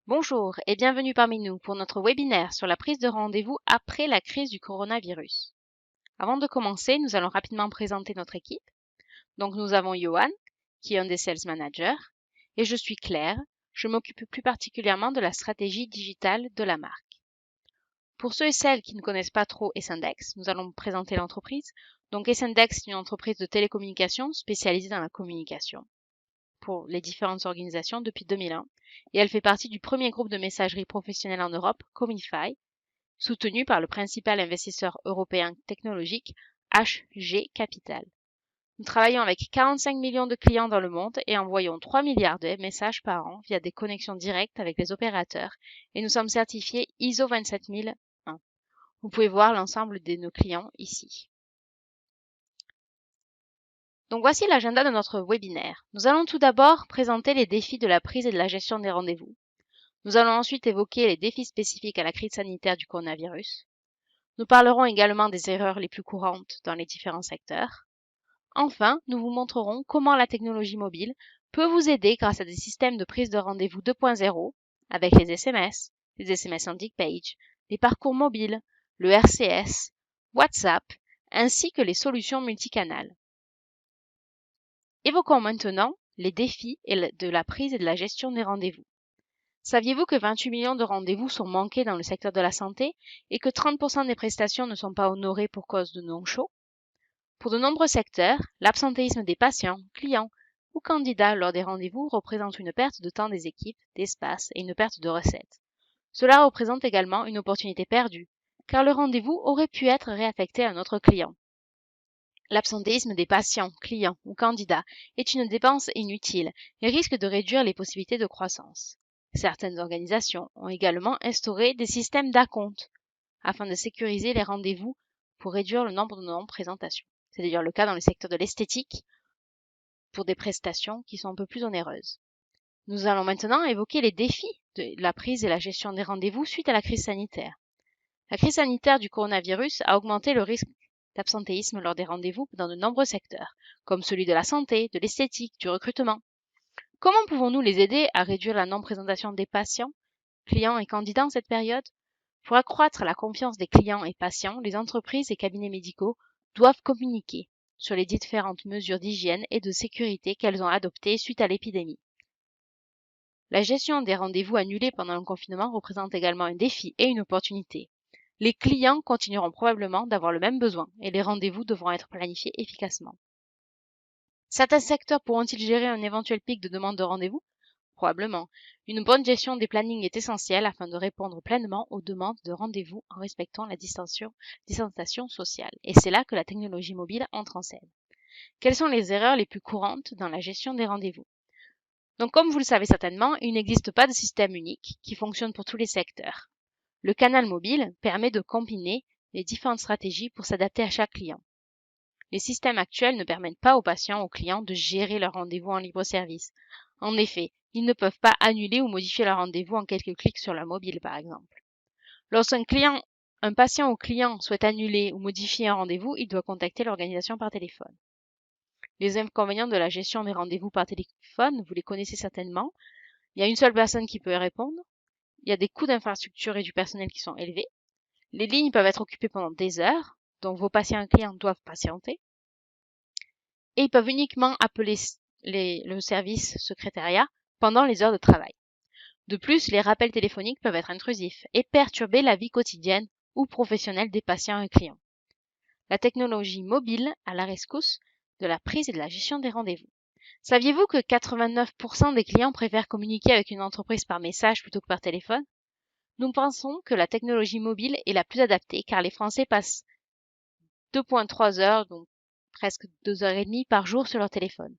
Bonjour et bienvenue parmi nous pour notre webinaire sur la prise de rendez-vous après la crise du coronavirus. Avant de commencer, nous allons rapidement présenter notre équipe. Donc nous avons Johan, qui est un des sales managers, et je suis Claire, je m'occupe plus particulièrement de la stratégie digitale de la marque. Pour ceux et celles qui ne connaissent pas trop Essendex, nous allons présenter l'entreprise. Donc Essendex est une entreprise de télécommunications spécialisée dans la communication pour les différentes organisations depuis 2001 et elle fait partie du premier groupe de messagerie professionnelle en Europe, Comify, soutenu par le principal investisseur européen technologique HG Capital. Nous travaillons avec 45 millions de clients dans le monde et envoyons 3 milliards de messages par an via des connexions directes avec les opérateurs et nous sommes certifiés ISO 27001. Vous pouvez voir l'ensemble de nos clients ici. Donc voici l'agenda de notre webinaire. Nous allons tout d'abord présenter les défis de la prise et de la gestion des rendez-vous. Nous allons ensuite évoquer les défis spécifiques à la crise sanitaire du coronavirus. Nous parlerons également des erreurs les plus courantes dans les différents secteurs. Enfin, nous vous montrerons comment la technologie mobile peut vous aider grâce à des systèmes de prise de rendez-vous 2.0 avec les SMS landing page, les parcours mobiles, le RCS, WhatsApp, ainsi que les solutions multicanales. Évoquons maintenant les défis de la prise et de la gestion des rendez-vous. Saviez-vous que 28 millions de rendez-vous sont manqués dans le secteur de la santé et que 30% des prestations ne sont pas honorées pour cause de non-show? Pour de nombreux secteurs, l'absentéisme des patients, clients ou candidats lors des rendez-vous représente une perte de temps des équipes, d'espace et une perte de recettes. Cela représente également une opportunité perdue, car le rendez-vous aurait pu être réaffecté à un autre client. L'absentéisme des patients, clients ou candidats est une dépense inutile et risque de réduire les possibilités de croissance. Certaines organisations ont également instauré des systèmes d'acompte afin de sécuriser les rendez-vous pour réduire le nombre de non-présentations. C'est d'ailleurs le cas dans le secteur de l'esthétique pour des prestations qui sont un peu plus onéreuses. Nous allons maintenant évoquer les défis de la prise et la gestion des rendez-vous suite à la crise sanitaire. La crise sanitaire du coronavirus a augmenté le risque d'absentéisme lors des rendez-vous dans de nombreux secteurs, comme celui de la santé, de l'esthétique, du recrutement. Comment pouvons-nous les aider à réduire la non-présentation des patients, clients et candidats en cette période? Pour accroître la confiance des clients et patients, les entreprises et cabinets médicaux doivent communiquer sur les différentes mesures d'hygiène et de sécurité qu'elles ont adoptées suite à l'épidémie. La gestion des rendez-vous annulés pendant le confinement représente également un défi et une opportunité. Les clients continueront probablement d'avoir le même besoin et les rendez-vous devront être planifiés efficacement. Certains secteurs pourront-ils gérer un éventuel pic de demande de rendez-vous? Probablement. Une bonne gestion des plannings est essentielle afin de répondre pleinement aux demandes de rendez-vous en respectant la distanciation sociale. Et c'est là que la technologie mobile entre en scène. Quelles sont les erreurs les plus courantes dans la gestion des rendez-vous? Donc, comme vous le savez certainement, il n'existe pas de système unique qui fonctionne pour tous les secteurs. Le canal mobile permet de combiner les différentes stratégies pour s'adapter à chaque client. Les systèmes actuels ne permettent pas aux patients ou aux clients de gérer leur rendez-vous en libre service. En effet, ils ne peuvent pas annuler ou modifier leur rendez-vous en quelques clics sur leur mobile, par exemple. Lorsqu'un patient ou client souhaite annuler ou modifier un rendez-vous, il doit contacter l'organisation par téléphone. Les inconvénients de la gestion des rendez-vous par téléphone, vous les connaissez certainement. Il y a une seule personne qui peut répondre. Il y a des coûts d'infrastructure et du personnel qui sont élevés. Les lignes peuvent être occupées pendant des heures, donc vos patients et clients doivent patienter. Et ils peuvent uniquement appeler le service secrétariat pendant les heures de travail. De plus, les rappels téléphoniques peuvent être intrusifs et perturber la vie quotidienne ou professionnelle des patients et clients. La technologie mobile à la rescousse de la prise et de la gestion des rendez-vous. Saviez-vous que 89% des clients préfèrent communiquer avec une entreprise par message plutôt que par téléphone? Nous pensons que la technologie mobile est la plus adaptée car les Français passent 2,3 heures, donc presque 2h30 par jour sur leur téléphone.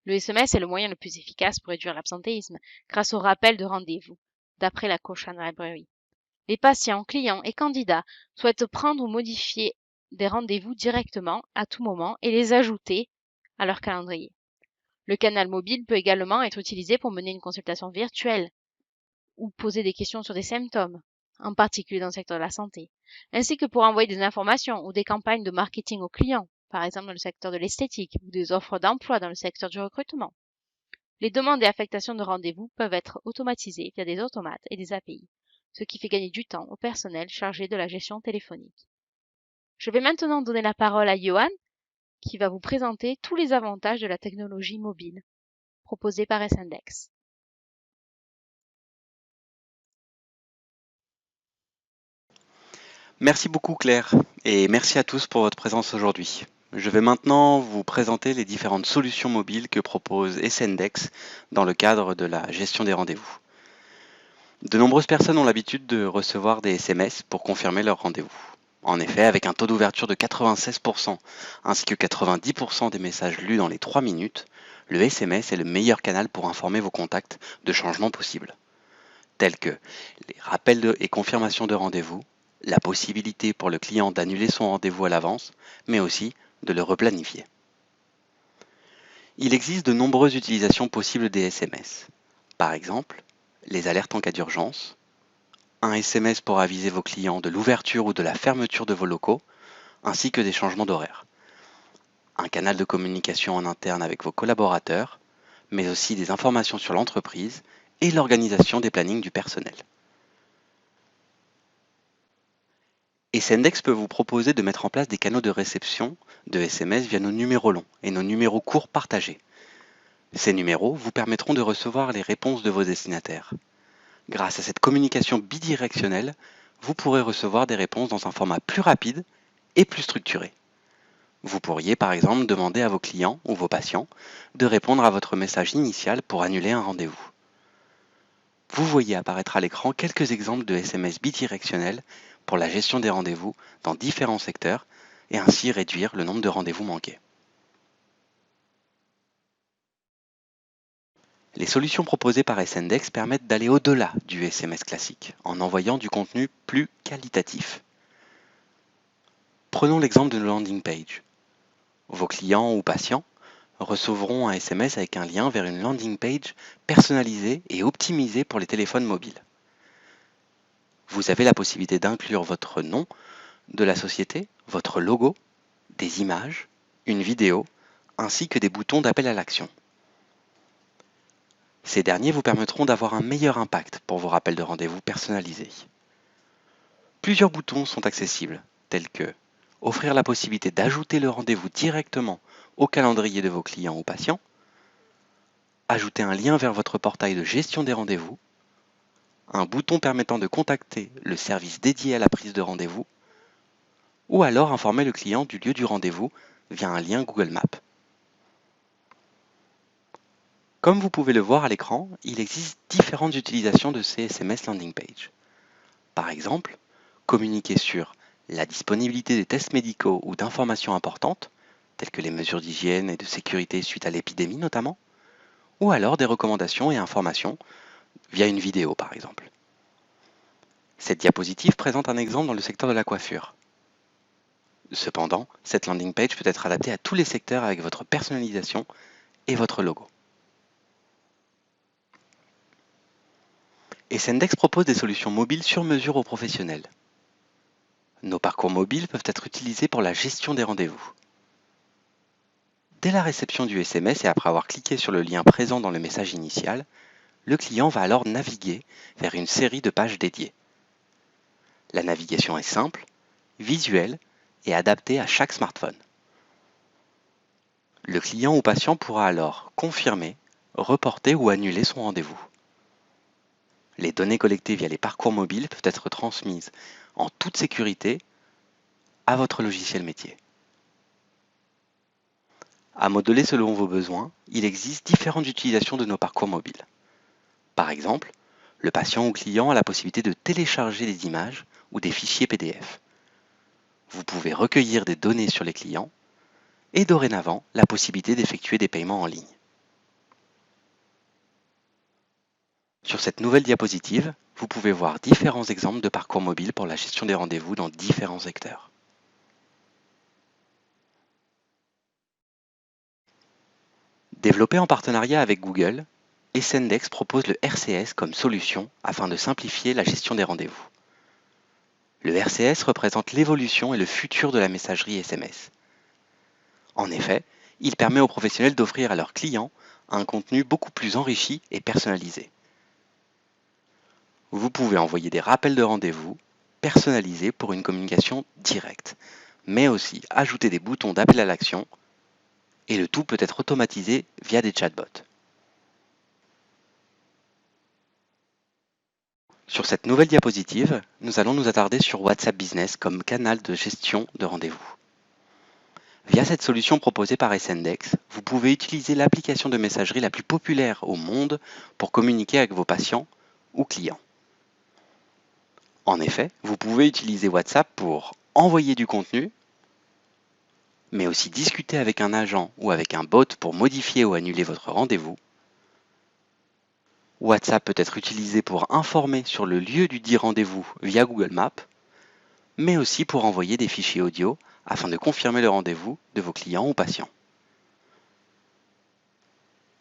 Le SMS est le moyen le plus efficace pour réduire l'absentéisme grâce au rappel de rendez-vous, d'après la Cochrane Library. Les patients, clients et candidats souhaitent prendre ou modifier des rendez-vous directement à tout moment et les ajouter à leur calendrier. Le canal mobile peut également être utilisé pour mener une consultation virtuelle ou poser des questions sur des symptômes, en particulier dans le secteur de la santé, ainsi que pour envoyer des informations ou des campagnes de marketing aux clients, par exemple dans le secteur de l'esthétique ou des offres d'emploi dans le secteur du recrutement. Les demandes et affectations de rendez-vous peuvent être automatisées via des automates et des API, ce qui fait gagner du temps au personnel chargé de la gestion téléphonique. Je vais maintenant donner la parole à Johan, qui va vous présenter tous les avantages de la technologie mobile proposée par SNDEX. Merci beaucoup Claire et merci à tous pour votre présence aujourd'hui. Je vais maintenant vous présenter les différentes solutions mobiles que propose SNDEX dans le cadre de la gestion des rendez-vous. De nombreuses personnes ont l'habitude de recevoir des SMS pour confirmer leur rendez-vous. En effet, avec un taux d'ouverture de 96% ainsi que 90% des messages lus dans les 3 minutes, le SMS est le meilleur canal pour informer vos contacts de changements possibles, tels que les rappels et confirmations de rendez-vous, la possibilité pour le client d'annuler son rendez-vous à l'avance, mais aussi de le replanifier. Il existe de nombreuses utilisations possibles des SMS. Par exemple, les alertes en cas d'urgence, un SMS pour aviser vos clients de l'ouverture ou de la fermeture de vos locaux, ainsi que des changements d'horaire, un canal de communication en interne avec vos collaborateurs, mais aussi des informations sur l'entreprise et l'organisation des plannings du personnel. Et Sendex peut vous proposer de mettre en place des canaux de réception de SMS via nos numéros longs et nos numéros courts partagés. Ces numéros vous permettront de recevoir les réponses de vos destinataires. Grâce à cette communication bidirectionnelle, vous pourrez recevoir des réponses dans un format plus rapide et plus structuré. Vous pourriez par exemple demander à vos clients ou vos patients de répondre à votre message initial pour annuler un rendez-vous. Vous voyez apparaître à l'écran quelques exemples de SMS bidirectionnels pour la gestion des rendez-vous dans différents secteurs et ainsi réduire le nombre de rendez-vous manqués. Les solutions proposées par SNDEX permettent d'aller au-delà du SMS classique en envoyant du contenu plus qualitatif. Prenons l'exemple de nos landing page. Vos clients ou patients recevront un SMS avec un lien vers une landing page personnalisée et optimisée pour les téléphones mobiles. Vous avez la possibilité d'inclure votre nom de la société, votre logo, des images, une vidéo, ainsi que des boutons d'appel à l'action. Ces derniers vous permettront d'avoir un meilleur impact pour vos rappels de rendez-vous personnalisés. Plusieurs boutons sont accessibles, tels que offrir la possibilité d'ajouter le rendez-vous directement au calendrier de vos clients ou patients, ajouter un lien vers votre portail de gestion des rendez-vous, un bouton permettant de contacter le service dédié à la prise de rendez-vous, ou alors informer le client du lieu du rendez-vous via un lien Google Maps. Comme vous pouvez le voir à l'écran, il existe différentes utilisations de ces SMS landing page. Par exemple, communiquer sur la disponibilité des tests médicaux ou d'informations importantes, telles que les mesures d'hygiène et de sécurité suite à l'épidémie notamment, ou alors des recommandations et informations via une vidéo par exemple. Cette diapositive présente un exemple dans le secteur de la coiffure. Cependant, cette landing page peut être adaptée à tous les secteurs avec votre personnalisation et votre logo. Et Sendex propose des solutions mobiles sur mesure aux professionnels. Nos parcours mobiles peuvent être utilisés pour la gestion des rendez-vous. Dès la réception du SMS et après avoir cliqué sur le lien présent dans le message initial, le client va alors naviguer vers une série de pages dédiées. La navigation est simple, visuelle et adaptée à chaque smartphone. Le client ou patient pourra alors confirmer, reporter ou annuler son rendez-vous. Les données collectées via les parcours mobiles peuvent être transmises en toute sécurité à votre logiciel métier. À modeler selon vos besoins, il existe différentes utilisations de nos parcours mobiles. Par exemple, le patient ou client a la possibilité de télécharger des images ou des fichiers PDF. Vous pouvez recueillir des données sur les clients et dorénavant la possibilité d'effectuer des paiements en ligne. Sur cette nouvelle diapositive, vous pouvez voir différents exemples de parcours mobiles pour la gestion des rendez-vous dans différents secteurs. Développé en partenariat avec Google, Sendex propose le RCS comme solution afin de simplifier la gestion des rendez-vous. Le RCS représente l'évolution et le futur de la messagerie SMS. En effet, il permet aux professionnels d'offrir à leurs clients un contenu beaucoup plus enrichi et personnalisé. Vous pouvez envoyer des rappels de rendez-vous personnalisés pour une communication directe, mais aussi ajouter des boutons d'appel à l'action et le tout peut être automatisé via des chatbots. Sur cette nouvelle diapositive, nous allons nous attarder sur WhatsApp Business comme canal de gestion de rendez-vous. Via cette solution proposée par Sndx, vous pouvez utiliser l'application de messagerie la plus populaire au monde pour communiquer avec vos patients ou clients. En effet, vous pouvez utiliser WhatsApp pour envoyer du contenu, mais aussi discuter avec un agent ou avec un bot pour modifier ou annuler votre rendez-vous. WhatsApp peut être utilisé pour informer sur le lieu du dit rendez-vous via Google Maps, mais aussi pour envoyer des fichiers audio afin de confirmer le rendez-vous de vos clients ou patients.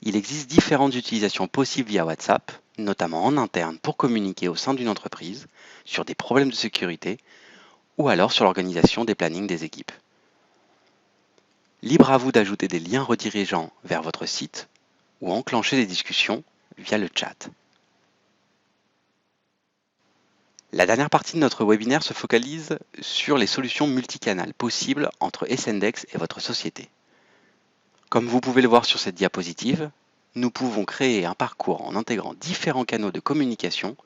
Il existe différentes utilisations possibles via WhatsApp, notamment en interne pour communiquer au sein d'une entreprise sur des problèmes de sécurité ou alors sur l'organisation des plannings des équipes. Libre à vous d'ajouter des liens redirigeants vers votre site ou enclencher des discussions via le chat. La dernière partie de notre webinaire se focalise sur les solutions multicanales possibles entre Sndx et votre société. Comme vous pouvez le voir sur cette diapositive, nous pouvons créer un parcours en intégrant différents canaux de communication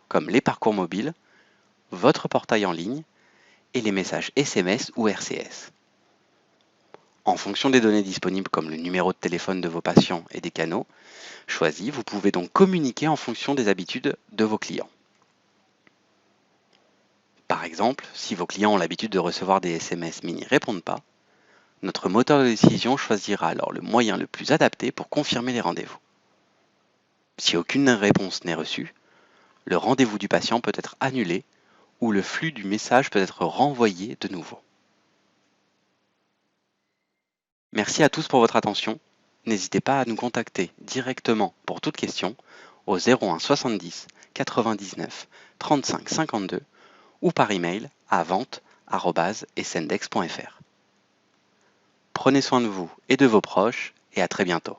comme les parcours mobiles, votre portail en ligne et les messages SMS ou RCS. En fonction des données disponibles comme le numéro de téléphone de vos patients et des canaux choisis, vous pouvez donc communiquer en fonction des habitudes de vos clients. Par exemple, si vos clients ont l'habitude de recevoir des SMS mais n'y répondent pas, notre moteur de décision choisira alors le moyen le plus adapté pour confirmer les rendez-vous. Si aucune réponse n'est reçue, le rendez-vous du patient peut être annulé ou le flux du message peut être renvoyé de nouveau. Merci à tous pour votre attention. N'hésitez pas à nous contacter directement pour toute question au 01 70 99 35 52 ou par email à vente@sndx.fr. Prenez soin de vous et de vos proches et à très bientôt.